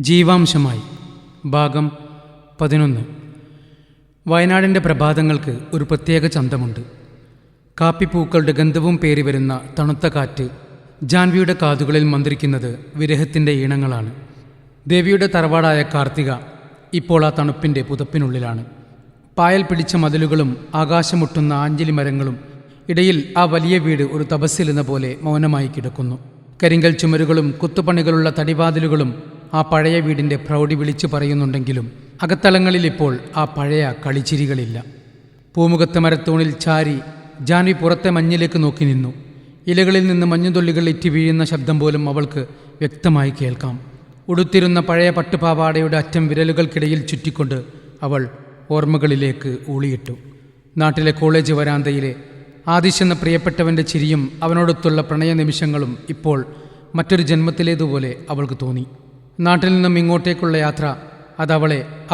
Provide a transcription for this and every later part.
ജീവാംശമായി ഭാഗം 11. വയനാടിൻ്റെ പ്രഭാതങ്ങൾക്ക് ഒരു പ്രത്യേക ചന്തമുണ്ട്. കാപ്പിപ്പൂക്കളുടെ ഗന്ധവും പേറി വരുന്ന തണുത്ത കാറ്റ് ജാൻവിയുടെ കാതുകളിൽ മന്ത്രിക്കുന്നത് വിരഹത്തിൻ്റെ ഈണങ്ങളാണ്. ദേവിയുടെ തറവാടായ കാർത്തിക ഇപ്പോൾ ആ തണുപ്പിൻ്റെ പുതപ്പിനുള്ളിലാണ്. പായൽ പിടിച്ച മതിലുകളും ആകാശമുട്ടുന്ന ആഞ്ചലി മരങ്ങളും ഇടയിൽ ആ വലിയ വീട് ഒരു തപസ്സിലെന്ന പോലെ മൗനമായി കിടക്കുന്നു. കരിങ്കൽ ചുമരുകളും കുത്തുപണികളുള്ള തടിവാതിലുകളും ആ പഴയ വീടിൻ്റെ പ്രൗഢി വിളിച്ചു പറയുന്നുണ്ടെങ്കിലും അകത്തളങ്ങളിൽ ഇപ്പോൾ ആ പഴയ കളിച്ചിരികളില്ല. പൂമുഖത്തെ മരത്തൂണിൽ ചാരി ജാൻവി പുറത്തെ മഞ്ഞിലേക്ക് നോക്കി നിന്നു. ഇലകളിൽ നിന്ന് മഞ്ഞുതുള്ളികൾ ഇറ്റി വീഴുന്ന ശബ്ദം പോലും അവൾക്ക് വ്യക്തമായി കേൾക്കാം. ഉടുത്തിരുന്ന പഴയ പട്ടുപാവാടയുടെ അറ്റം വിരലുകൾക്കിടയിൽ ചുറ്റിക്കൊണ്ട് അവൾ ഓർമ്മകളിലേക്ക് ഊളിയിട്ടു. നാട്ടിലെ കോളേജ് വരാന്തയിലെ ആദിശ് എന്ന പ്രിയപ്പെട്ടവൻ്റെ ചിരിയും അവനോടൊത്തുള്ള പ്രണയ നിമിഷങ്ങളും ഇപ്പോൾ മറ്റൊരു ജന്മത്തിലേതുപോലെ അവൾക്ക് തോന്നി. നാട്ടിൽ നിന്നും ഇങ്ങോട്ടേക്കുള്ള യാത്ര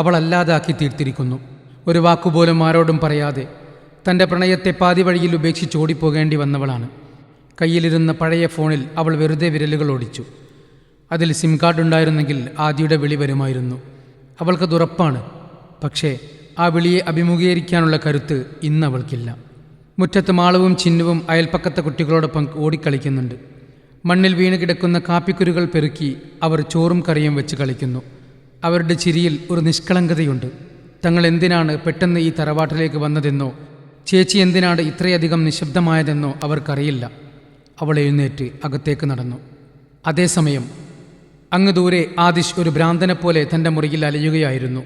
അവളല്ലാതാക്കി തീർത്തിരിക്കുന്നു. ഒരു വാക്കുപോലും ആരോടും പറയാതെ തൻ്റെ പ്രണയത്തെ പാതി വഴിയിൽ ഉപേക്ഷിച്ച് ഓടിപ്പോകേണ്ടി വന്നവളാണ്. കയ്യിലിരുന്ന പഴയ ഫോണിൽ അവൾ വെറുതെ വിരലുകൾ ഓടിച്ചു. അതിൽ സിം കാർഡ് ഉണ്ടായിരുന്നെങ്കിൽ ആദിയുടെ വിളി വരുമായിരുന്നു. അവൾക്കതുറപ്പാണ്. പക്ഷേ ആ വിളിയെ അഭിമുഖീകരിക്കാനുള്ള കരുത്ത് ഇന്ന് അവൾക്കില്ല. മുറ്റത്ത് മാളവും ചിന്നുവും അയൽപ്പക്കത്തെ കുട്ടികളോടൊപ്പം ഓടിക്കളിക്കുന്നുണ്ട്. മണ്ണിൽ വീണ് കിടക്കുന്ന കാപ്പിക്കുരുകൾ പെറുക്കി അവർ ചോറും കറിയും വെച്ച് കളിക്കുന്നു. അവരുടെ ചിരിയിൽ ഒരു നിഷ്കളങ്കതയുണ്ട്. തങ്ങൾ എന്തിനാണ് പെട്ടെന്ന് ഈ തറവാട്ടിലേക്ക് വന്നതെന്നോ ചേച്ചി എന്തിനാണ് ഇത്രയധികം നിശബ്ദമായതെന്നോ അവർക്കറിയില്ല. അവൾ എഴുന്നേറ്റ് അകത്തേക്ക് നടന്നു. അതേസമയം അങ്ങ് ദൂരെ ആദിശ് ഒരു ഭ്രാന്തനെപ്പോലെ തൻ്റെ മുറിയിൽ അലയുകയായിരുന്നു.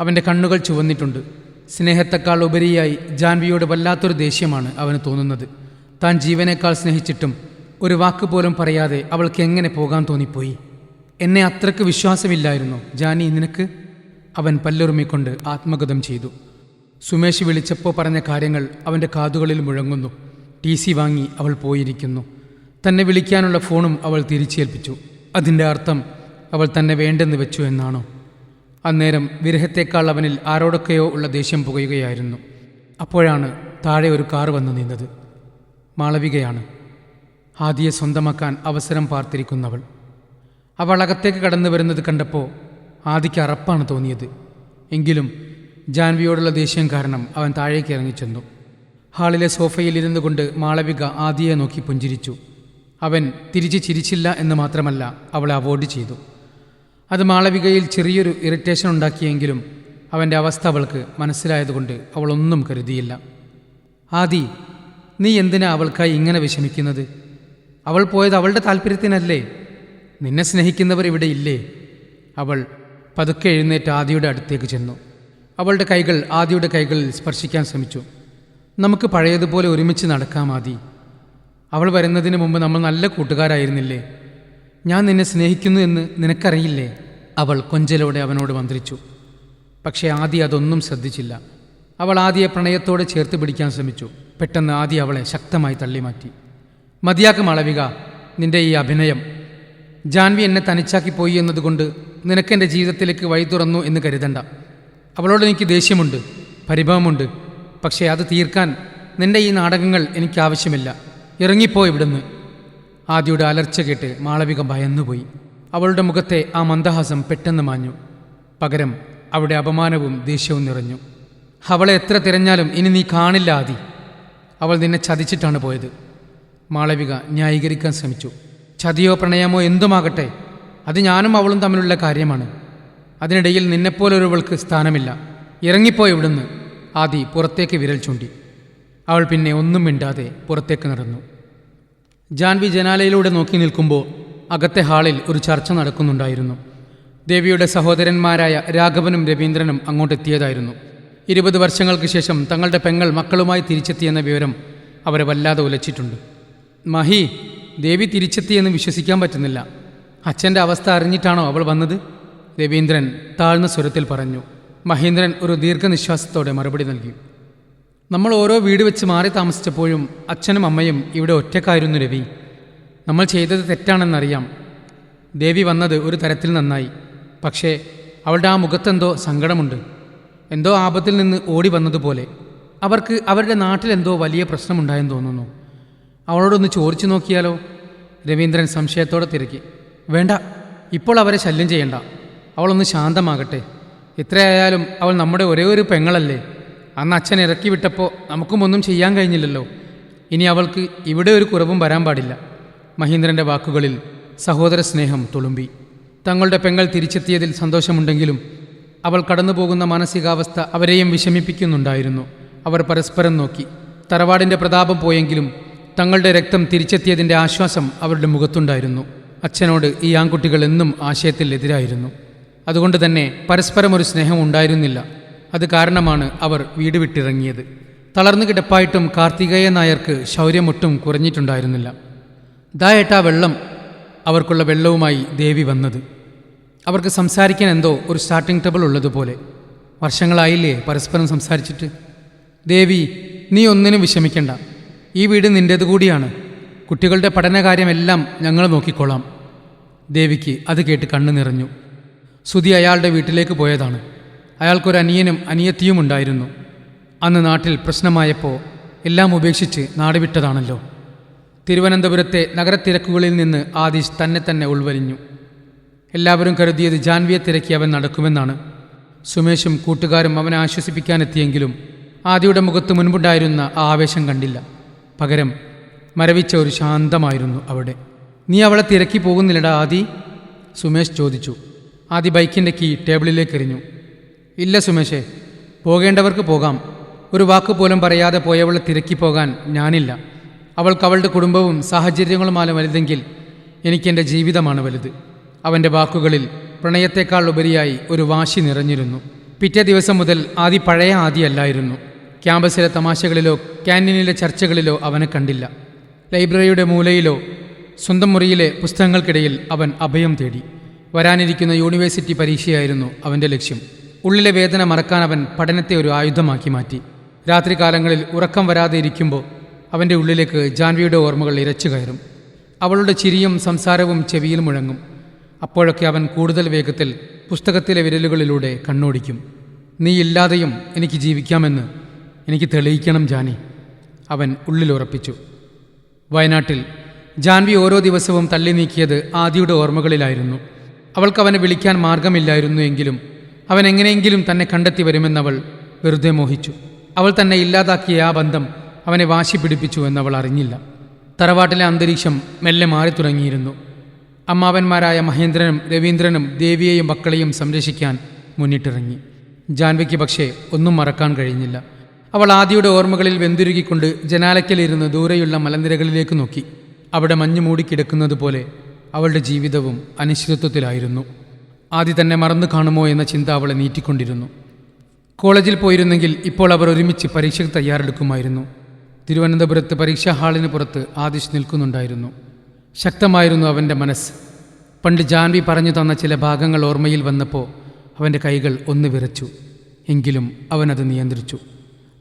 അവൻ്റെ കണ്ണുകൾ ചുവന്നിട്ടുണ്ട്. സ്നേഹത്തെക്കാൾ ഉപരിയായി ജാൻവിയോട് വല്ലാത്തൊരു ദേഷ്യമാണ് അവന് തോന്നുന്നത്. താൻ ജീവനേക്കാൾ സ്നേഹിച്ചിട്ടും ഒരു വാക്ക് പോലും പറയാതെ അവൾക്ക് എങ്ങനെ പോകാൻ തോന്നിപ്പോയി? എന്നെ അത്രയ്ക്ക് വിശ്വാസമില്ലായിരുന്നു ജാനി നിനക്ക്? അവൻ പല്ലുറുമിക്കൊണ്ട് ആത്മഗതം ചെയ്തു. സുമേഷ് വിളിച്ചപ്പോൾ പറഞ്ഞ കാര്യങ്ങൾ അവൻ്റെ കാതുകളിൽ മുഴങ്ങുന്നു. TC വാങ്ങി അവൾ പോയിരിക്കുന്നു. തന്നെ വിളിക്കാനുള്ള ഫോണും അവൾ തിരിച്ചേൽപ്പിച്ചു. അതിൻ്റെ അർത്ഥം അവൾ തന്നെ വേണ്ടെന്ന് വെച്ചു എന്നാണോ? അന്നേരം വിരഹത്തേക്കാൾ അവനിൽ ആരോടൊക്കെയോ ഉള്ള ദേഷ്യം പുകയുകയായിരുന്നു. അപ്പോഴാണ് താഴെ ഒരു കാർ വന്നു നിന്നത്. മാളവികയാണ്. ആദിയെ സ്വന്തമാക്കാൻ അവസരം പാർത്തിരിക്കുന്നവൾ. അവൾ അകത്തേക്ക് കടന്നു വരുന്നത് കണ്ടപ്പോൾ ആദിക്ക് അറപ്പാണ് തോന്നിയത്. എങ്കിലും ജാൻവിയോടുള്ള ദേഷ്യം കാരണം അവൻ താഴേക്ക് ഇറങ്ങിച്ചെന്നു. ഹാളിലെ സോഫയിൽ ഇരുന്നു കൊണ്ട് മാളവിക ആദിയെ നോക്കി പുഞ്ചിരിച്ചു. അവൻ തിരിച്ച് ചിരിച്ചില്ല എന്ന് മാത്രമല്ല അവളെ അവോയ്ഡ് ചെയ്തു. അത് മാളവികയിൽ ചെറിയൊരു ഇറിറ്റേഷൻ ഉണ്ടാക്കിയെങ്കിലും അവൻ്റെ അവസ്ഥ അവൾക്ക് മനസ്സിലായതുകൊണ്ട് അവളൊന്നും കരുതിയില്ല. ആദി, നീ എന്തിനാ അവൾക്കായി ഇങ്ങനെ വിഷമിക്കുന്നത്? അവൾ പോയത് അവളുടെ താല്പര്യത്തിനല്ലേ? നിന്നെ സ്നേഹിക്കുന്നവർ ഇവിടെ ഇല്ലേ? അവൾ പതുക്കെ എഴുന്നേറ്റ് ആദിയുടെ അടുത്തേക്ക് ചെന്നു. അവളുടെ കൈകൾ ആദിയുടെ കൈകളിൽ സ്പർശിക്കാൻ ശ്രമിച്ചു. നമുക്ക് പഴയതുപോലെ ഒരുമിച്ച് നടക്കാം ആദി. അവൾ വരുന്നതിന് മുമ്പ് നമ്മൾ നല്ല കൂട്ടുകാരായിരുന്നില്ലേ? ഞാൻ നിന്നെ സ്നേഹിക്കുന്നു എന്ന് നിനക്കറിയില്ലേ? അവൾ കൊഞ്ചലോടെ അവനോട് മന്ത്രിച്ചു. പക്ഷേ ആദി അതൊന്നും ശ്രദ്ധിച്ചില്ല. അവൾ ആദിയെ പ്രണയത്തോടെ ചേർത്ത് പിടിക്കാൻ ശ്രമിച്ചു. പെട്ടെന്ന് ആദി അവളെ ശക്തമായി തള്ളിമാറ്റി. മതിയാക്ക് മാളവിക, നിന്റെ ഈ അഭിനയം. ജാൻവി എന്നെ തനിച്ചാക്കി പോയി എന്നതുകൊണ്ട് നിനക്കെൻ്റെ ജീവിതത്തിലേക്ക് വഴി തുറന്നു എന്ന് കരുതണ്ട. അവളോട് എനിക്ക് ദേഷ്യമുണ്ട്, പരിഭവമുണ്ട്. പക്ഷേ അത് തീർക്കാൻ നിന്റെ ഈ നാടകങ്ങൾ എനിക്കാവശ്യമില്ല. ഇറങ്ങിപ്പോ ഇവിടുന്ന്. ആദിയുടെ അലർച്ച കേട്ട് മാളവിക ഭയന്നുപോയി. അവളുടെ മുഖത്തെ ആ മന്ദഹാസം പെട്ടെന്ന് മാഞ്ഞു. പകരം അവിടെ അപമാനവും ദേഷ്യവും നിറഞ്ഞു. അവളെ എത്ര തിരഞ്ഞാലും ഇനി നീ കാണില്ല ആദി. അവൾ നിന്നെ ചതിച്ചിട്ടാണ് പോയത്. മാളവിക ന്യായീകരിക്കാൻ ശ്രമിച്ചു. ചതിയോ പ്രണയമോ എന്തുമാകട്ടെ, അത് ഞാനും അവളും തമ്മിലുള്ള കാര്യമാണ്. അതിനിടയിൽ നിന്നെപ്പോലൊരുവൾക്ക് സ്ഥാനമില്ല. ഇറങ്ങിപ്പോ ഇവിടുന്ന്. ആദി പുറത്തേക്ക് വിരൽ ചൂണ്ടി. അവൾ പിന്നെ ഒന്നും മിണ്ടാതെ പുറത്തേക്ക് നടന്നു. ജാൻവി ജനാലയിലൂടെ നോക്കി നിൽക്കുമ്പോൾ അകത്തെ ഹാളിൽ ഒരു ചർച്ച നടക്കുന്നുണ്ടായിരുന്നു. ദേവിയുടെ സഹോദരന്മാരായ രാഘവനും രവീന്ദ്രനും അങ്ങോട്ടെത്തിയതായിരുന്നു. 20 വർഷങ്ങൾക്ക് ശേഷം തങ്ങളുടെ പെങ്ങൾ മക്കളുമായി തിരിച്ചെത്തിയെന്ന വിവരം അവരെ വല്ലാതെ ഉലച്ചിട്ടുണ്ട്. മഹി, ദേവി തിരിച്ചെത്തിയെന്ന് വിശ്വസിക്കാൻ പറ്റുന്നില്ല. അച്ഛൻ്റെ അവസ്ഥ അറിഞ്ഞിട്ടാണോ അവൾ വന്നത്? രവീന്ദ്രൻ താഴ്ന്ന സ്വരത്തിൽ പറഞ്ഞു. മഹേന്ദ്രൻ ഒരു ദീർഘനിശ്വാസത്തോടെ മറുപടി നൽകി. നമ്മൾ ഓരോ വീട് വെച്ച് മാറി താമസിച്ചപ്പോഴും അച്ഛനും അമ്മയും ഇവിടെ ഒറ്റക്കായിരുന്നു രവി. നമ്മൾ ചെയ്തത് തെറ്റാണെന്നറിയാം. ദേവി വന്നത് ഒരു തരത്തിൽ നന്നായി. പക്ഷേ അവളുടെ ആ മുഖത്തെന്തോ സങ്കടമുണ്ട്. എന്തോ ആപത്തിൽ നിന്ന് ഓടി വന്നതുപോലെ. അവർക്ക് അവരുടെ നാട്ടിലെന്തോ വലിയ പ്രശ്നമുണ്ടായെന്ന് തോന്നുന്നു. അവളോടൊന്ന് ചോദിച്ചു നോക്കിയാലോ? രവീന്ദ്രൻ സംശയത്തോടെ തിരക്കി. വേണ്ട, ഇപ്പോൾ അവരെ ശല്യം ചെയ്യണ്ട. അവളൊന്ന് ശാന്തമാകട്ടെ. എത്രയായാലും അവൾ നമ്മുടെ ഒരേ ഒരു പെങ്ങളല്ലേ. അന്ന് അച്ഛൻ ഇറക്കി വിട്ടപ്പോൾ നമുക്കും ഒന്നും ചെയ്യാൻ കഴിഞ്ഞില്ലല്ലോ. ഇനി അവൾക്ക് ഇവിടെ ഒരു കുറവും വരാൻ പാടില്ല. മഹീന്ദ്രൻ്റെ വാക്കുകളിൽ സഹോദര സ്നേഹം തുളുമ്പി. തങ്ങളുടെ പെങ്ങൾ തിരിച്ചെത്തിയതിൽ സന്തോഷമുണ്ടെങ്കിലും അവൾ കടന്നുപോകുന്ന മാനസികാവസ്ഥ അവരെയും വിഷമിപ്പിക്കുന്നുണ്ടായിരുന്നു. അവർ പരസ്പരം നോക്കി. തറവാടിൻ്റെ പ്രതാപം പോയെങ്കിലും തങ്ങളുടെ രക്തം തിരിച്ചെത്തിയതിൻ്റെ ആശ്വാസം അവരുടെ മുഖത്തുണ്ടായിരുന്നു. അച്ഛനോട് ഈ ആൺകുട്ടികൾ എന്നും ആശയത്തിൽ എതിരായിരുന്നു. അതുകൊണ്ട് തന്നെ പരസ്പരം ഒരു സ്നേഹം ഉണ്ടായിരുന്നില്ല. അത് കാരണമാണ് അവർ വീട് വിട്ടിറങ്ങിയത്. തളർന്നു കിടപ്പായിട്ടും കാർത്തികേയ നായർക്ക് ശൗര്യമൊട്ടും കുറഞ്ഞിട്ടുണ്ടായിരുന്നില്ല. ദാ ഏട്ടാ വെള്ളം. അവർക്കുള്ള വെള്ളവുമായി ദേവി വന്നത്. അവർക്ക് സംസാരിക്കാൻ എന്തോ ഒരു സ്റ്റാർട്ടിംഗ് ട്രബിൾ ഉള്ളതുപോലെ. വർഷങ്ങളായില്ലേ പരസ്പരം സംസാരിച്ചിട്ട്. ദേവി, നീ ഒന്നിനും വിഷമിക്കണ്ട. ഈ വീട് നിൻ്റേത് കൂടിയാണ്. കുട്ടികളുടെ പഠനകാര്യമെല്ലാം ഞങ്ങൾ നോക്കിക്കൊള്ളാം. ദേവിക്ക് അത് കേട്ട് കണ്ണു നിറഞ്ഞു. സുധി അയാളുടെ വീട്ടിലേക്ക് പോയതാണ്. അയാൾക്കൊരു അനിയനും അനിയത്തിയും ഉണ്ടായിരുന്നു. അന്ന് നാട്ടിൽ പ്രശ്നമായപ്പോൾ എല്ലാം ഉപേക്ഷിച്ച് നാടുവിട്ടതാണല്ലോ. തിരുവനന്തപുരത്തെ നഗരത്തിരക്കുകളിൽ നിന്ന് ആദിഷ് തന്നെ ഉൾവലിഞ്ഞു. എല്ലാവരും കരുതിയത് ജാൻവിയെ തിരക്കി അവൻ നടക്കുമെന്നാണ്. സുമേഷും കൂട്ടുകാരും അവനെ ആശ്വസിപ്പിക്കാനെത്തിയെങ്കിലും ആദിയുടെ മുഖത്ത് മുൻപുണ്ടായിരുന്ന ആ ആവേശം കണ്ടില്ല. പകരം മരവിച്ച ഒരു ശാന്തമായിരുന്നു അവിടെ. നീ അവളെ തിരക്കി പോകുന്നില്ലടാ ആദി? സുമേഷ് ചോദിച്ചു. ആദി ബൈക്കിൻ്റെ കീ ടേബിളിലേക്ക് എറിഞ്ഞു. ഇല്ല സുമേഷേ, പോകേണ്ടവർക്ക് പോകാം. ഒരു വാക്ക് പോലും പറയാതെ പോയവളെ തിരക്കി പോകാൻ ഞാനില്ല. അവൾക്ക് അവളുടെ കുടുംബവും സാഹചര്യങ്ങളുമാണ് വലുതെങ്കിൽ എനിക്കെൻ്റെ ജീവിതമാണ് വലുത്. അവൻ്റെ വാക്കുകളിൽ പ്രണയത്തേക്കാൾ ഉപരിയായി ഒരു വാശി നിറഞ്ഞിരുന്നു. പിറ്റേ ദിവസം മുതൽ ആദി പഴയ ആദിയല്ലായിരുന്നു. ക്യാമ്പസിലെ തമാശകളിലോ ക്യാൻറ്റീനിലെ ചർച്ചകളിലോ അവനെ കണ്ടില്ല. ലൈബ്രറിയുടെ മൂലയിലോ സ്വന്തം മുറിയിലെ പുസ്തകങ്ങൾക്കിടയിൽ അവൻ അഭയം തേടി. വരാനിരിക്കുന്ന യൂണിവേഴ്സിറ്റി പരീക്ഷയായിരുന്നു അവൻ്റെ ലക്ഷ്യം. ഉള്ളിലെ വേദന മറക്കാൻ അവൻ പഠനത്തെ ഒരു ആയുധമാക്കി മാറ്റി. രാത്രികാലങ്ങളിൽ ഉറക്കം വരാതെ ഇരിക്കുമ്പോൾ അവൻ്റെ ഉള്ളിലേക്ക് ജാൻവിയുടെ ഓർമ്മകൾ ഇരച്ചു കയറും. അവളുടെ ചിരിയും സംസാരവും ചെവിയിൽ മുഴങ്ങും. അപ്പോഴൊക്കെ അവൻ കൂടുതൽ വേഗത്തിൽ പുസ്തകത്തിലെ വിരലുകളിലൂടെ കണ്ണോടിക്കും. നീ ഇല്ലാതെയും എനിക്ക് ജീവിക്കാമെന്ന് എനിക്ക് തെളിയിക്കണം ജാനി, അവൻ ഉള്ളിലുറപ്പിച്ചു. വയനാട്ടിൽ ജാൻവി ഓരോ ദിവസവും തള്ളി നീക്കിയത് ആദിയുടെ ഓർമ്മകളിലായിരുന്നു. അവൾക്കവനെ വിളിക്കാൻ മാർഗമില്ലായിരുന്നു എങ്കിലും അവൻ എങ്ങനെയെങ്കിലും തന്നെ കണ്ടെത്തി വരുമെന്നവൾ വെറുതെ മോഹിച്ചു. അവൾ തന്നെ ഇല്ലാതാക്കിയ ആ ബന്ധം അവനെ വാശി പിടിപ്പിച്ചു എന്നവൾ അറിഞ്ഞില്ല. തറവാട്ടിലെ അന്തരീക്ഷം മെല്ലെ മാറി തുടങ്ങിയിരുന്നു. അമ്മാവന്മാരായ മഹേന്ദ്രനും രവീന്ദ്രനും ദേവിയെയും മക്കളെയും സംരക്ഷിക്കാൻ മുന്നിട്ടിറങ്ങി. ജാൻവിക്ക് പക്ഷേ ഒന്നും മറക്കാൻ കഴിഞ്ഞില്ല. അവൾ ആദിയുടെ ഓർമ്മകളിൽ വെന്തുരുകിക്കൊണ്ട് ജനാലയ്ക്കലിരുന്ന് ദൂരെയുള്ള മലനിരകളിലേക്ക് നോക്കി. അവിടെ മഞ്ഞു മൂടിക്കിടക്കുന്നത് പോലെ അവളുടെ ജീവിതവും അനിശ്ചിതത്വത്തിലായിരുന്നു. ആദി തന്നെ മറന്നു കാണുമോ എന്ന ചിന്ത അവളെ നീറ്റിക്കൊണ്ടിരുന്നു. കോളേജിൽ പോയിരുന്നെങ്കിൽ ഇപ്പോൾ അവർ ഒരുമിച്ച് പരീക്ഷയ്ക്ക് തയ്യാറെടുക്കുമായിരുന്നു. തിരുവനന്തപുരത്ത് പരീക്ഷാ ഹാളിന് പുറത്ത് ആദിഷ് നിൽക്കുന്നുണ്ടായിരുന്നു. ശക്തമായിരുന്നു അവൻ്റെ മനസ്സ്. പണ്ട് ജാൻവി പറഞ്ഞു തന്ന ചില ഭാഗങ്ങൾ ഓർമ്മയിൽ വന്നപ്പോൾ അവൻ്റെ കൈകൾ ഒന്ന് വിറച്ചു. എങ്കിലും അവനത് നിയന്ത്രിച്ചു.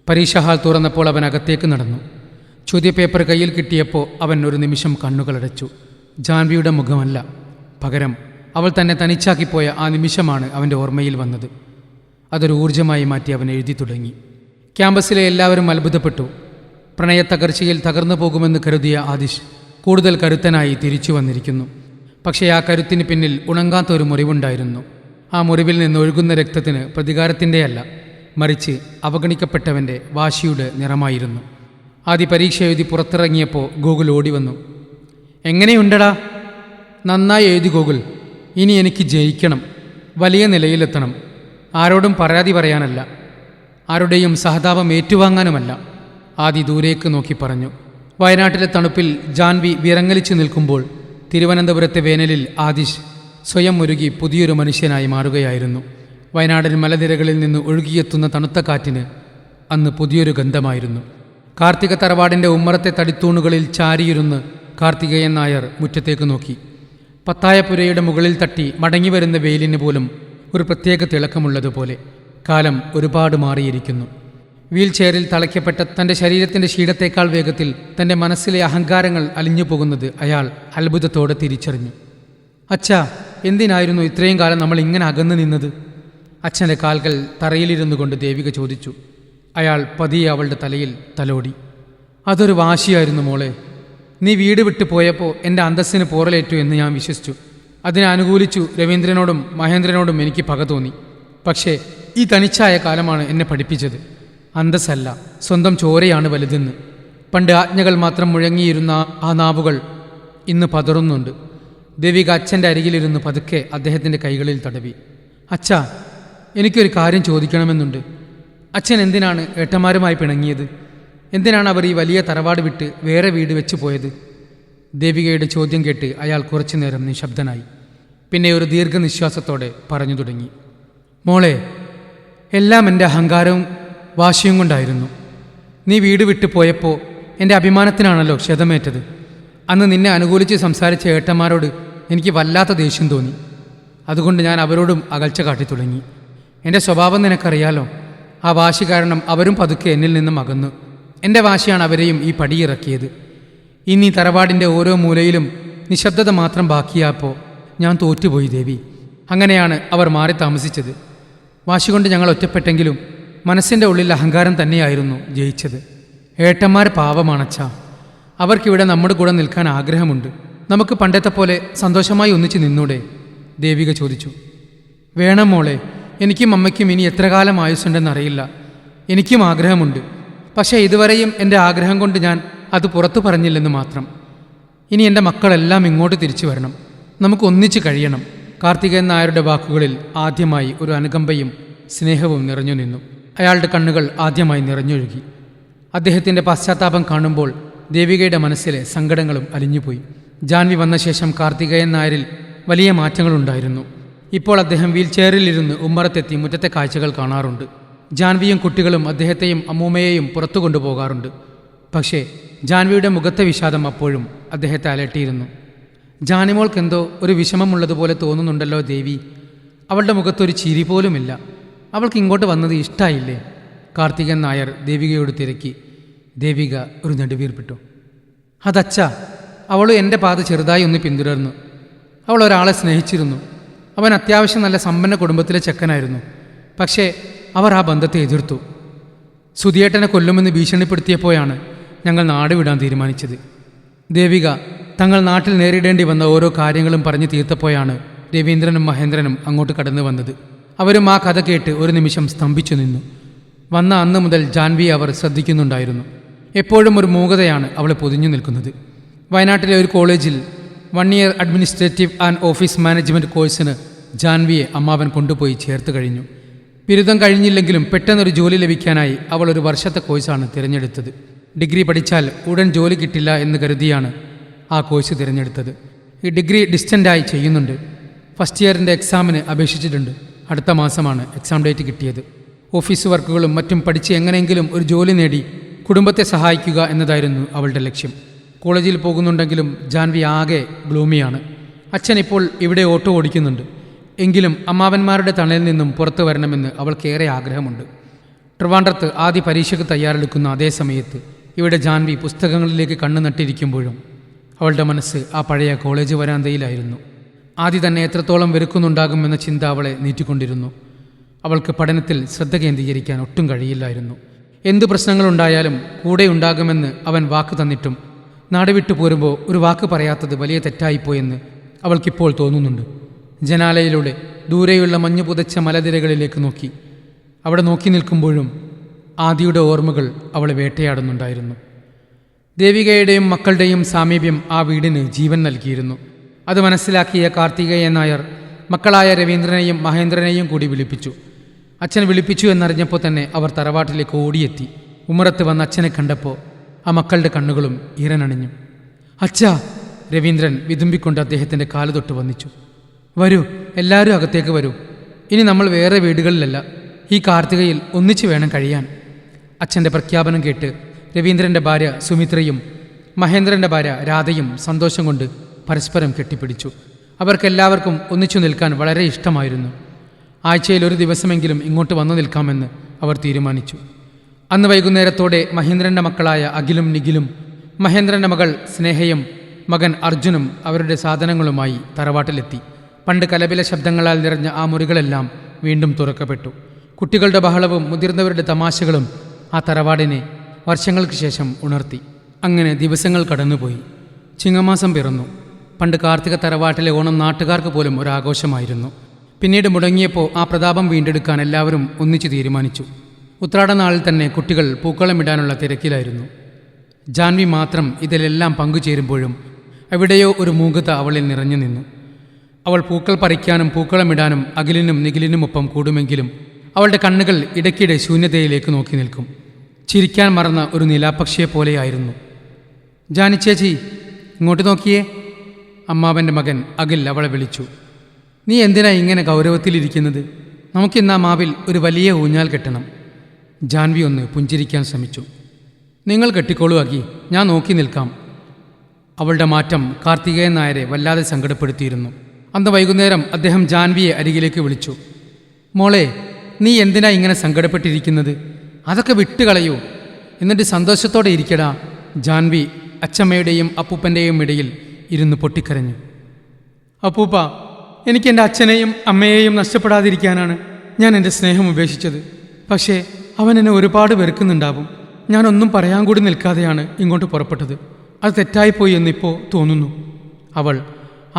പരീക്ഷാ ഹാൾ തുറന്നപ്പോൾ അവൻ അകത്തേക്ക് നടന്നു. ചോദ്യപേപ്പർ കയ്യിൽ കിട്ടിയപ്പോൾ അവൻ ഒരു നിമിഷം കണ്ണുകളടച്ചു. ജാൻവിയുടെ മുഖമല്ല, പകരം അവൾ തന്നെ തനിച്ചാക്കിപ്പോയ ആ നിമിഷമാണ് അവൻ്റെ ഓർമ്മയിൽ വന്നത്. അതൊരു ഊർജ്ജമായി മാറ്റി അവൻ എഴുതി തുടങ്ങി. ക്യാമ്പസിലെ എല്ലാവരും അത്ഭുതപ്പെട്ടു. പ്രണയത്തകർച്ചയിൽ തകർന്നു പോകുമെന്ന് കരുതിയ ആദിഷ് കൂടുതൽ കരുത്തനായി തിരിച്ചു വന്നിരിക്കുന്നു. പക്ഷേ ആ കരുത്തിന് പിന്നിൽ ഉണങ്ങാത്ത ഒരു മുറിവുണ്ടായിരുന്നു. ആ മുറിവിൽ നിന്ന് ഒഴുകുന്ന രക്തത്തിന് പ്രതികാരത്തിൻ്റെയല്ല, മറിച്ച് അവഗണിക്കപ്പെട്ടവൻ്റെ വാശിയുടെ നിറമായിരുന്നു. ആദ്യ പരീക്ഷ എഴുതി പുറത്തിറങ്ങിയപ്പോൾ ഗൂഗിൾ ഓടി വന്നു. എങ്ങനെയുണ്ടടാ? നന്നായി എഴുതി ഗൂഗിൾ. ഇനി എനിക്ക് ജയിക്കണം, വലിയ നിലയിലെത്തണം. ആരോടും പരാതി പറയാനല്ല, ആരുടെയും സഹതാപം ഏറ്റുവാങ്ങാനുമല്ല. ആദി ദൂരേക്ക് നോക്കി പറഞ്ഞു. വയനാട്ടിലെ തണുപ്പിൽ ജാൻവി വിറങ്ങലിച്ചു നിൽക്കുമ്പോൾ തിരുവനന്തപുരത്തെ വേനലിൽ ആദിഷ് സ്വയം മുരുകി പുതിയൊരു മനുഷ്യനായി മാറുകയായിരുന്നു. വയനാടൻ മലനിരകളിൽ നിന്ന് ഒഴുകിയെത്തുന്ന തണുത്ത കാറ്റിന് അന്ന് പുതിയൊരു ഗന്ധമായിരുന്നു. കാർത്തിക തറവാടിൻ്റെ ഉമ്മറത്തെ തടിത്തൂണുകളിൽ ചാരിയിരുന്ന് കാർത്തികേയൻ നായർ മുറ്റത്തേക്ക് നോക്കി. പത്തായപ്പുരയുടെ മുകളിൽ തട്ടി മടങ്ങിവരുന്ന വെയിലിന് പോലും ഒരു പ്രത്യേക തിളക്കമുള്ളതുപോലെ. കാലം ഒരുപാട് മാറിയിരിക്കുന്നു. വീൽ ചെയറിൽ തളയ്ക്കപ്പെട്ട തൻ്റെ ശരീരത്തിൻ്റെ ക്ഷീണത്തേക്കാൾ വേഗത്തിൽ തൻ്റെ മനസ്സിലെ അഹങ്കാരങ്ങൾ അലിഞ്ഞു പോകുന്നത് അയാൾ അത്ഭുതത്തോടെ തിരിച്ചറിഞ്ഞു. അച്ഛാ, എന്തിനായിരുന്നു ഇത്രയും കാലം നമ്മൾ ഇങ്ങനെ അകന്നു നിന്നത്? അച്ഛൻ്റെ കാൽകൾ തറയിലിരുന്നു കൊണ്ട് ദേവിക ചോദിച്ചു. അയാൾ പതിയെ അവളുടെ തലയിൽ തലോടി. അതൊരു വാശിയായിരുന്നു മോളെ. നീ വീട് വിട്ടു പോയപ്പോൾ എൻ്റെ അന്തസ്സിന് പോറലേറ്റു എന്ന് ഞാൻ വിശ്വസിച്ചു. അതിനെ അനുകൂലിച്ചു രവീന്ദ്രനോടും മഹേന്ദ്രനോടും എനിക്ക് പക തോന്നി. പക്ഷേ ഈ തനിച്ചായ കാലമാണ് എന്നെ പഠിപ്പിച്ചത്. അന്തസ്സല്ല, സ്വന്തം ചോരയാണ് വലുതെന്ന്. പണ്ട് ആജ്ഞകൾ മാത്രം മുഴങ്ങിയിരുന്ന ആ നാവുകൾ ഇന്ന് പതറുന്നുണ്ട്. ദേവിക അച്ഛൻ്റെ അരികിലിരുന്ന് പതുക്കെ അദ്ദേഹത്തിൻ്റെ കൈകളിൽ തടവി. അച്ഛാ, എനിക്കൊരു കാര്യം ചോദിക്കണമെന്നുണ്ട്. അച്ഛൻ എന്തിനാണ് ഏട്ടന്മാരുമായി പിണങ്ങിയത്? എന്തിനാണ് അവർ ഈ വലിയ തറവാട് വിട്ട് വേറെ വീട് വെച്ച് പോയത്? ദേവികയുടെ ചോദ്യം കേട്ട് അയാൾ കുറച്ചുനേരം നിശബ്ദനായി. പിന്നെ ഒരു ദീർഘനിശ്വാസത്തോടെ പറഞ്ഞു തുടങ്ങി. മോളെ, എല്ലാം എൻ്റെ അഹങ്കാരവും വാശിയും കൊണ്ടായിരുന്നു. നീ വീട് വിട്ടു പോയപ്പോൾ എൻ്റെ അഭിമാനത്തിനാണല്ലോ ക്ഷതമേറ്റത്. അന്ന് നിന്നെ അനുകൂലിച്ച് സംസാരിച്ച ഏട്ടന്മാരോട് എനിക്ക് വല്ലാത്ത ദേഷ്യം തോന്നി. അതുകൊണ്ട് ഞാൻ അവരോടും അകൽച്ച കാട്ടി തുടങ്ങി. എൻ്റെ സ്വഭാവം നിനക്കറിയാലോ. ആ വാശി കാരണം അവരും പതുക്കെ എന്നിൽ നിന്നും അകന്നു. എൻ്റെ വാശിയാണ് അവരെയും ഈ പടിയിറക്കിയത്. ഇനി തറവാടിൻ്റെ ഓരോ മൂലയിലും നിശബ്ദത മാത്രം ബാക്കിയായപ്പോൾ ഞാൻ തോറ്റുപോയി ദേവി. അങ്ങനെയാണ് അവർ മാറി താമസിച്ചത്. വാശി കൊണ്ട് ഞങ്ങൾ ഒറ്റപ്പെട്ടെങ്കിലും മനസ്സിൻ്റെ ഉള്ളിൽ അഹങ്കാരം തന്നെയായിരുന്നു ജയിച്ചത്. ഏട്ടന്മാർ പാവമാണച്ചാ. അവർക്കിവിടെ നമ്മുടെ കൂടെ നിൽക്കാൻ ആഗ്രഹമുണ്ട്. നമുക്ക് പണ്ടത്തെ പോലെ സന്തോഷമായി ഒന്നിച്ച് നിന്നൂടെ? ദേവിക ചോദിച്ചു. വേണം മോളെ, എനിക്കും അമ്മയ്ക്കും ഇനി എത്ര കാലം ആയുസ്സുണ്ടെന്നറിയില്ല. എനിക്കും ആഗ്രഹമുണ്ട്. പക്ഷേ ഇതുവരെയും എൻ്റെ ആഗ്രഹം കൊണ്ട് ഞാൻ അത് പുറത്തു പറഞ്ഞില്ലെന്ന് മാത്രം. ഇനി എൻ്റെ മക്കളെല്ലാം ഇങ്ങോട്ട് തിരിച്ചു വരണം. നമുക്ക് ഒന്നിച്ച് കഴിയണം. കാർത്തികേയൻ നായരുടെ വാക്കുകളിൽ ആദ്യമായി ഒരു അനുകമ്പയും സ്നേഹവും നിറഞ്ഞു നിന്നു. അയാളുടെ കണ്ണുകൾ ആദ്യമായി നിറഞ്ഞൊഴുകി. അദ്ദേഹത്തിൻ്റെ പശ്ചാത്താപം കാണുമ്പോൾ ദേവികയുടെ മനസ്സിലെ സങ്കടങ്ങളും അലിഞ്ഞുപോയി. ജാൻവി വന്ന ശേഷം കാർത്തികേയൻ നായരിൽ വലിയ മാറ്റങ്ങളുണ്ടായിരുന്നു. ഇപ്പോൾ അദ്ദേഹം വീൽ ചെയറിലിരുന്ന് ഉമ്മറത്തെത്തി മുറ്റത്തെ കാഴ്ചകൾ കാണാറുണ്ട്. ജാൻവിയും കുട്ടികളും അദ്ദേഹത്തെയും അമ്മൂമ്മയെയും പുറത്തു കൊണ്ടുപോകാറുണ്ട്. പക്ഷേ ജാൻവിയുടെ മുഖത്തെ വിഷാദം അപ്പോഴും അദ്ദേഹത്തെ അലട്ടിയിരുന്നു. ജാനിമോൾക്കെന്തോ ഒരു വിഷമമുള്ളതുപോലെ തോന്നുന്നുണ്ടല്ലോ ദേവി. അവളുടെ മുഖത്തൊരു ചിരി പോലുമില്ല. അവൾക്ക് ഇങ്ങോട്ട് വന്നത് ഇഷ്ടമായില്ലേ? കാർത്തികൻ നായർ ദേവികയോട് തിരക്കി. ദേവിക ഒരു നെടുവീർപ്പിട്ടു. അതച്ഛ, അവൾ എൻ്റെ പാത ചെറുതായി ഒന്ന് പിന്തുടർന്നു. അവൾ ഒരാളെ സ്നേഹിച്ചിരുന്നു. അവൻ അത്യാവശ്യം നല്ല സമ്പന്ന കുടുംബത്തിലെ ചെക്കനായിരുന്നു. പക്ഷേ അവർ ആ ബന്ധത്തെ എതിർത്തു. സുധിയേട്ടനെ കൊല്ലുമെന്ന് ഭീഷണിപ്പെടുത്തിയപ്പോഴാണ് ഞങ്ങൾ നാട് വിടാൻ തീരുമാനിച്ചത്. ദേവിക തങ്ങൾ നാട്ടിൽ നേരിടേണ്ടി വന്ന ഓരോ കാര്യങ്ങളും പറഞ്ഞു തീർത്തപ്പോഴാണ് രവീന്ദ്രനും മഹേന്ദ്രനും അങ്ങോട്ട് കടന്നു വന്നത്. അവരും ആ കഥ കേട്ട് ഒരു നിമിഷം സ്തംഭിച്ചു നിന്നു. വന്ന അന്ന് മുതൽ ജാൻവിയെ അവർ ശ്രദ്ധിക്കുന്നുണ്ടായിരുന്നു. എപ്പോഴും ഒരു മൂകതയാണ് അവളെ പൊതിഞ്ഞു നിൽക്കുന്നത്. വയനാട്ടിലെ ഒരു കോളേജിൽ 1 year administrative and office management കോഴ്സിന് ജാൻവിയെ അമ്മാവൻ കൊണ്ടുപോയി ചേർത്ത് കഴിഞ്ഞു. ബിരുദം കഴിഞ്ഞില്ലെങ്കിലും പെട്ടെന്നൊരു ജോലി ലഭിക്കാനായി അവൾ ഒരു വർഷത്തെ കോഴ്സാണ് തിരഞ്ഞെടുത്തത്. ഡിഗ്രി പഠിച്ചാൽ ഉടൻ ജോലി കിട്ടില്ല എന്ന് കരുതിയാണ് ആ കോഴ്സ് തിരഞ്ഞെടുത്തത്. ഈ ഡിഗ്രി ഡിസ്റ്റൻ്റായി ചെയ്യുന്നുണ്ട്. ഫസ്റ്റ് ഇയറിൻ്റെ എക്സാമിന് അപേക്ഷിച്ചിട്ടുണ്ട്. അടുത്ത മാസമാണ് എക്സാം ഡേറ്റ് കിട്ടിയത്. ഓഫീസ് വർക്കുകളും മറ്റും പഠിച്ച് എങ്ങനെയെങ്കിലും ഒരു ജോലി നേടി കുടുംബത്തെ സഹായിക്കുക എന്നതായിരുന്നു അവളുടെ ലക്ഷ്യം. കോളേജിൽ പോകുന്നുണ്ടെങ്കിലും ജാൻവി ആകെ ഗ്ലൂമിയാണ്. അച്ഛൻ ഇപ്പോൾ ഇവിടെ ഓട്ടോ ഓടിക്കുന്നുണ്ട്. എങ്കിലും അമ്മാവന്മാരുടെ തണലിൽ നിന്നും പുറത്തു വരണമെന്ന് അവൾക്കേറെ ആഗ്രഹമുണ്ട്. ട്രിവാൻഡ്രത്ത് ആദ്യ പരീക്ഷയ്ക്ക് തയ്യാറെടുക്കുന്ന അതേ സമയത്ത് ഇവിടെ ജാൻവി പുസ്തകങ്ങളിലേക്ക് കണ്ണു നട്ടിരിക്കുമ്പോഴും അവളുടെ മനസ്സ് ആ പഴയ കോളേജ് വരാന്തയിലായിരുന്നു. ആദ്യ തന്നെ എത്രത്തോളം വെറുക്കുന്നുണ്ടാകുമെന്ന ചിന്ത അവളെ നീറ്റിക്കൊണ്ടിരുന്നു. അവൾക്ക് പഠനത്തിൽ ശ്രദ്ധ കേന്ദ്രീകരിക്കാൻ ഒട്ടും കഴിയില്ലായിരുന്നു. എന്തു പ്രശ്നങ്ങളുണ്ടായാലും കൂടെ ഉണ്ടാകുമെന്ന് അവൻ വാക്ക് തന്നിട്ടും നാട് വിട്ടു പോരുമ്പോൾ ഒരു വാക്ക് പറയാത്തത് വലിയ തെറ്റായിപ്പോയെന്ന് അവൾക്കിപ്പോൾ തോന്നുന്നുണ്ട്. ജനാലയിലൂടെ ദൂരെയുള്ള മഞ്ഞു പുതച്ച മലനിരകളിലേക്ക് നോക്കി. അവിടെ നോക്കി നിൽക്കുമ്പോഴും ആദിയുടെ ഓർമ്മകൾ അവളെ വേട്ടയാടുന്നുണ്ടായിരുന്നു. ദേവികയുടെയും മക്കളുടെയും സാമീപ്യം ആ വീടിന് ജീവൻ നൽകിയിരുന്നു. അത് മനസ്സിലാക്കിയ കാർത്തികേയൻ നായർ മക്കളായ രവീന്ദ്രനെയും മഹേന്ദ്രനെയും കൂടി വിളിപ്പിച്ചു. അച്ഛൻ വിളിപ്പിച്ചു എന്നറിഞ്ഞപ്പോൾ തന്നെ അവർ തറവാട്ടിലേക്ക് ഓടിയെത്തി. ഉമ്മറത്ത് വന്ന അച്ഛനെ കണ്ടപ്പോൾ ആ മക്കളുടെ കണ്ണുകളും ഈറനണിഞ്ഞു. അച്ഛാ! രവീന്ദ്രൻ വിതുമ്പിക്കൊണ്ട് അദ്ദേഹത്തിൻ്റെ കാല് തൊട്ട് വന്നിച്ചു. വരൂ, എല്ലാവരും അകത്തേക്ക് വരൂ. ഇനി നമ്മൾ വേറെ വീടുകളിലല്ല, ഈ കാർത്തികയിൽ ഒന്നിച്ചു വേണം കഴിയാൻ. അച്ഛൻ്റെ പ്രഖ്യാപനം കേട്ട് രവീന്ദ്രൻ്റെ ഭാര്യ സുമിത്രയും മഹേന്ദ്രൻ്റെ ഭാര്യ രാധയും സന്തോഷം കൊണ്ട് പരസ്പരം കെട്ടിപ്പിടിച്ചു. അവർക്കെല്ലാവർക്കും ഒന്നിച്ചു നിൽക്കാൻ വളരെ ഇഷ്ടമായിരുന്നു. ആഴ്ചയിൽ ഒരു ദിവസമെങ്കിലും ഇങ്ങോട്ട് വന്നു നിൽക്കാമെന്ന് അവർ തീരുമാനിച്ചു. അന്ന് വൈകുന്നേരത്തോടെ മഹേന്ദ്രൻ്റെ മക്കളായ അഖിലും നിഖിലും മഹേന്ദ്രൻ്റെ മകൾ സ്നേഹയും മകൻ അർജുനും അവരുടെ സാധനങ്ങളുമായി തറവാട്ടിലെത്തി. പണ്ട് കലപില ശബ്ദങ്ങളാൽ നിറഞ്ഞ ആ മുറികളെല്ലാം വീണ്ടും തുറക്കപ്പെട്ടു. കുട്ടികളുടെ ബഹളവും മുതിർന്നവരുടെ തമാശകളും ആ തറവാടിനെ വർഷങ്ങൾക്ക് ശേഷം ഉണർത്തി. അങ്ങനെ ദിവസങ്ങൾ കടന്നുപോയി. ചിങ്ങമാസം പിറന്നു. പണ്ട് കാർത്തിക തറവാട്ടിലെ ഓണം നാട്ടുകാർക്ക് പോലും ഒരാഘോഷമായിരുന്നു. പിന്നീട് മുടങ്ങിയപ്പോൾ ആ പ്രതാപം വീണ്ടെടുക്കാൻ എല്ലാവരും ഒന്നിച്ചു തീരുമാനിച്ചു. ഉത്രാടനാളിൽ തന്നെ കുട്ടികൾ പൂക്കളമിടാനുള്ള തിരക്കിലായിരുന്നു. ജാൻവി മാത്രം ഇതിലെല്ലാം പങ്കുചേരുമ്പോഴും എവിടെയോ ഒരു മൂകത അവളിൽ നിറഞ്ഞു നിന്നു. അവൾ പൂക്കൾ പറിക്കാനും പൂക്കളമിടാനും അഖിലിനും നിഖിലിനുമൊപ്പം കൂടുമെങ്കിലും അവളുടെ കണ്ണുകൾ ഇടയ്ക്കിടെ ശൂന്യതയിലേക്ക് നോക്കി നിൽക്കും. ചിരിക്കാൻ മറന്ന ഒരു നിലാപക്ഷിയെപ്പോലെയായിരുന്നു. ജാനി ചേച്ചി, ഇങ്ങോട്ട് നോക്കിയേ. അമ്മാവൻ്റെ മകൻ അഖിൽ അവളെ വിളിച്ചു. നീ എന്തിനാ ഇങ്ങനെ ഗൗരവത്തിലിരിക്കുന്നത്? നമുക്കിന്ന് ആ മാവിൽ ഒരു വലിയ ഊഞ്ഞാൽ കെട്ടണം. ജാൻവി ഒന്ന് പുഞ്ചിരിക്കാൻ ശ്രമിച്ചു. നിങ്ങൾ കെട്ടിക്കോളൂ അഖി, ഞാൻ നോക്കി നിൽക്കാം. അവളുടെ മാറ്റം കാർത്തികേയൻ നായരെ വല്ലാതെ സങ്കടപ്പെടുത്തിയിരുന്നു. അന്ന് വൈകുന്നേരം അദ്ദേഹം ജാൻവിയെ അരികിലേക്ക് വിളിച്ചു. മോളെ, നീ എന്തിനാ ഇങ്ങനെ സങ്കടപ്പെട്ടിരിക്കുന്നത്? അതൊക്കെ വിട്ടുകളയൂ, എന്നിട്ട് സന്തോഷത്തോടെ ഇരിക്കടാ. ജാൻവി അച്ചമ്മയുടെയും അപ്പൂപ്പൻ്റെയും ഇടയിൽ ഇരുന്ന് പൊട്ടിക്കരഞ്ഞു. അപ്പൂപ്പ, എനിക്ക് എൻ്റെ അച്ഛനെയും അമ്മയെയും നഷ്ടപ്പെടാതിരിക്കാനാണ് ഞാൻ എൻ്റെ സ്നേഹം ഉപേക്ഷിച്ചത്. പക്ഷേ അവൻ എന്നെ ഒരുപാട് വെറുക്കുന്നുണ്ടാവും. ഞാനൊന്നും പറയാൻ കൂടി നിൽക്കാതെയാണ് ഇങ്ങോട്ട് പുറപ്പെട്ടത്. അത് തെറ്റായിപ്പോയി എന്നിപ്പോൾ തോന്നുന്നു. അവൾ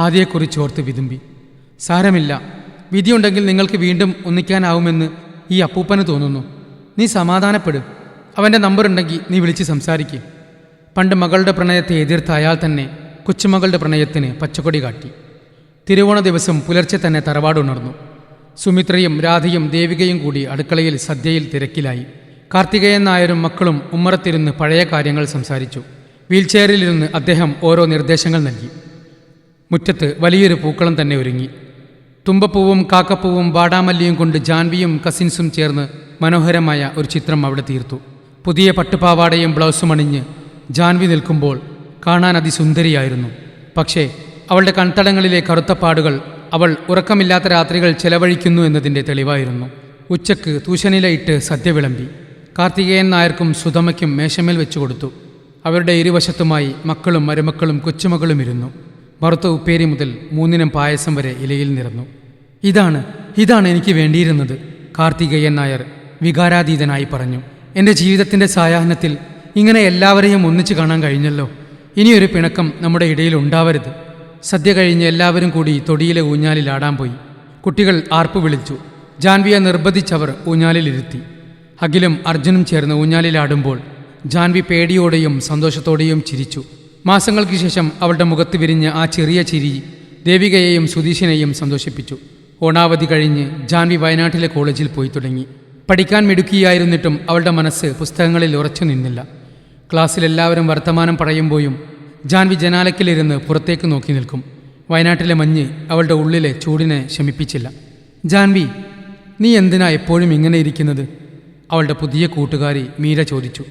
ആദ്യയെക്കുറിച്ചോർത്ത് വിതുമ്പി. സാരമില്ല, വിധിയുണ്ടെങ്കിൽ നിങ്ങൾക്ക് വീണ്ടും ഒന്നിക്കാനാവുമെന്ന് ഈ അപ്പൂപ്പന് തോന്നുന്നു. നീ സമാധാനപ്പെടും. അവൻ്റെ നമ്പറുണ്ടെങ്കിൽ നീ വിളിച്ച് സംസാരിക്കുക. പണ്ട് മകളുടെ പ്രണയത്തെ എതിർത്ത അയാൾ തന്നെ കൊച്ചുമകളുടെ പ്രണയത്തിന് പച്ചക്കൊടി കാട്ടി. തിരുവോണ ദിവസം പുലർച്ചെ തന്നെ തറവാടുണർന്നു. സുമിത്രയും രാധയും ദേവികയും കൂടി അടുക്കളയിൽ സദ്യയിൽ തിരക്കിലായി. കാർത്തികേയൻ നായരും മക്കളും ഉമ്മറത്തിരുന്ന് പഴയ കാര്യങ്ങൾ സംസാരിച്ചു. വീൽചെയറിലിരുന്ന് അദ്ദേഹം ഓരോ നിർദ്ദേശങ്ങൾ നൽകി. മുറ്റത്ത് വലിയൊരു പൂക്കളം തന്നെ ഒരുങ്ങി. തുമ്പപ്പൂവും കാക്കപ്പൂവും വാടാമല്ലിയും കൊണ്ട് ജാൻവിയും കസിൻസും ചേർന്ന് മനോഹരമായ ഒരു ചിത്രം അവിടെ തീർത്തു. പുതിയ പട്ടുപാവാടയും ബ്ലൗസും അണിഞ്ഞ് ജാൻവി നിൽക്കുമ്പോൾ കാണാൻ അതിസുന്ദരിയായിരുന്നു. പക്ഷേ അവളുടെ കൺതടങ്ങളിലെ കറുത്ത പാടുകൾ അവൾ ഉറക്കമില്ലാത്ത രാത്രികൾ ചെലവഴിക്കുന്നു എന്നതിൻ്റെ തെളിവായിരുന്നു. ഉച്ചക്ക് തൂശനിലയിട്ട് സദ്യ വിളമ്പി. കാർത്തികേയൻ നായർക്കും സുധമയ്ക്കും മേശമേൽ വെച്ചു കൊടുത്തു. അവരുടെ ഇരുവശത്തുമായി മക്കളും മരുമക്കളും കൊച്ചുമകളും ഇരുന്നു. വറുത്ത ഉപ്പേരി മുതൽ 3 ഇനം പായസം വരെ ഇലയിൽ നിറഞ്ഞു. ഇതാണ് എനിക്ക് വേണ്ടിയിരുന്നത്, കാർത്തികേയൻ നായർ വികാരാതീതനായി പറഞ്ഞു. എൻ്റെ ജീവിതത്തിൻ്റെ സായാഹ്നത്തിൽ ഇങ്ങനെ എല്ലാവരെയും ഒന്നിച്ചു കാണാൻ കഴിഞ്ഞല്ലോ. ഇനിയൊരു പിണക്കം നമ്മുടെ ഇടയിൽ ഉണ്ടാവരുത്. സദ്യ കഴിഞ്ഞ് എല്ലാവരും കൂടി തൊടിയിലെ ഊഞ്ഞാലിൽ ആടാൻ പോയി. കുട്ടികൾ ആർപ്പു വിളിച്ചു. ജാൻവിയെ നിർബന്ധിച്ചവർ ഊഞ്ഞാലിലിരുത്തി. അഖിലും അർജുനും ചേർന്ന് ഊഞ്ഞാലിലാടുമ്പോൾ ജാൻവി പേടിയോടെയും സന്തോഷത്തോടെയും ചിരിച്ചു. മാസങ്ങൾക്ക് ശേഷം അവളുടെ മുഖത്ത് വിരിഞ്ഞ ആ ചെറിയ ചിരി ദേവികയെയും സുധീഷിനെയും സന്തോഷിപ്പിച്ചു. ഓണാവധി കഴിഞ്ഞ് ജാൻവി വയനാട്ടിലെ കോളേജിൽ പോയി തുടങ്ങി. പഠിക്കാൻ മിടുക്കിയായിരുന്നിട്ടും അവളുടെ മനസ്സ് പുസ്തകങ്ങളിൽ ഉറച്ചു നിന്നില്ല. ക്ലാസ്സിലെല്ലാവരും വർത്തമാനം പറയുമ്പോഴും ജാൻവി ജനാലക്കിലിരുന്ന് പുറത്തേക്ക് നോക്കി നിൽക്കും. വയനാട്ടിലെ മഞ്ഞ് അവളുടെ ഉള്ളിലെ ചൂടിനെ ശമിപ്പിച്ചില്ല. ജാൻവി, നീ എന്തിനാ എപ്പോഴും ഇങ്ങനെ ഇരിക്കുന്നത്? അവളുടെ പുതിയ കൂട്ടുകാരി മീര ചോദിച്ചു.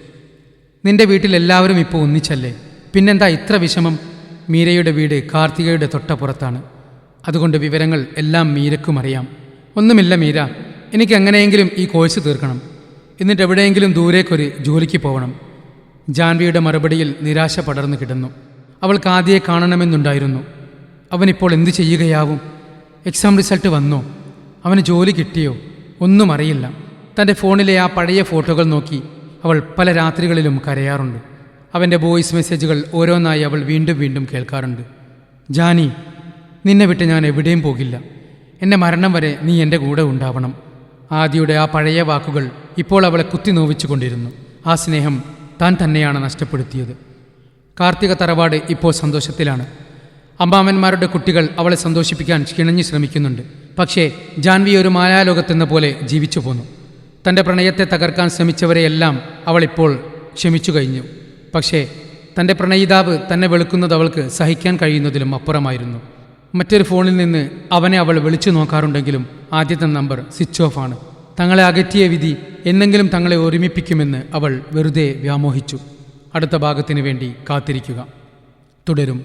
നിന്റെ വീട്ടിൽ എല്ലാവരും ഇപ്പോൾ ഒന്നിച്ചല്ലേ, പിന്നെന്താ ഇത്ര വിഷമം? മീരയുടെ വീട് കാർത്തികയുടെ തൊട്ടപ്പുറത്താണ്. അതുകൊണ്ട് വിവരങ്ങൾ എല്ലാം മീരക്കും അറിയാം. ഒന്നുമില്ല മീര, എനിക്ക് എങ്ങനെയെങ്കിലും ഈ കോഴ്സ് തീർക്കണം, എന്നിട്ട് എവിടെയെങ്കിലും ദൂരേക്കൊരു ജോലിക്ക് പോകണം. ജാൻവിയുടെ മറുപടിയിൽ നിരാശ പടർന്നു കിടന്നു. അവൾക്ക് ആദ്യയെ കാണണമെന്നുണ്ടായിരുന്നു. അവനിപ്പോൾ എന്തു ചെയ്യുകയാവും? എക്സാം റിസൾട്ട് വന്നോ? അവന് ജോലി കിട്ടിയോ? ഒന്നും അറിയില്ല. തൻ്റെ ഫോണിലെ ആ പഴയ ഫോട്ടോകൾ നോക്കി അവൾ പല രാത്രികളിലും കരയാറുണ്ട്. അവൻ്റെ വോയിസ് മെസ്സേജുകൾ ഓരോന്നായി അവൾ വീണ്ടും വീണ്ടും കേൾക്കാറുണ്ട്. ജാനി, നിന്നെ വിട്ട് ഞാൻ എവിടെയും പോകില്ല. എൻ്റെ മരണം വരെ നീ എൻ്റെ കൂടെ ഉണ്ടാവണം. ആദിയുടെ ആ പഴയ വാക്കുകൾ ഇപ്പോൾ അവളെ കുത്തി നോവിച്ചുകൊണ്ടിരുന്നു. ആ സ്നേഹം താൻ തന്നെയാണ് നഷ്ടപ്പെടുത്തിയത്. കാർത്തിക തറവാട് ഇപ്പോൾ സന്തോഷത്തിലാണ്. അമ്മാവന്മാരുടെ കുട്ടികൾ അവളെ സന്തോഷിപ്പിക്കാൻ കിണഞ്ഞു ശ്രമിക്കുന്നുണ്ട്. പക്ഷേ ജാൻവി ഒരു മായാലോകത്തെന്ന പോലെ ജീവിച്ചു പോന്നു. തൻ്റെ പ്രണയത്തെ തകർക്കാൻ ശ്രമിച്ചവരെയെല്ലാം അവളിപ്പോൾ ക്ഷമിച്ചു കഴിഞ്ഞു. പക്ഷേ തൻ്റെ പ്രണയിതാവ് തന്നെ വെളുക്കുന്നത് അവൾക്ക് സഹിക്കാൻ കഴിയുന്നതിലും അപ്പുറമായിരുന്നു. മറ്റൊരു ഫോണിൽ നിന്ന് അവനെ അവൾ വിളിച്ചു നോക്കാറുണ്ടെങ്കിലും ആദ്യത്തെ നമ്പർ സ്വിച്ച് ഓഫ് ആണ്. തങ്ങളെ അകറ്റിയ വിധി എന്നെങ്കിലും തങ്ങളെ ഒരുമിപ്പിക്കുമെന്ന് അവൾ വെറുതെ വ്യാമോഹിച്ചു. അടുത്ത ഭാഗത്തിനു വേണ്ടി കാത്തിരിക്കുക. തുടരും.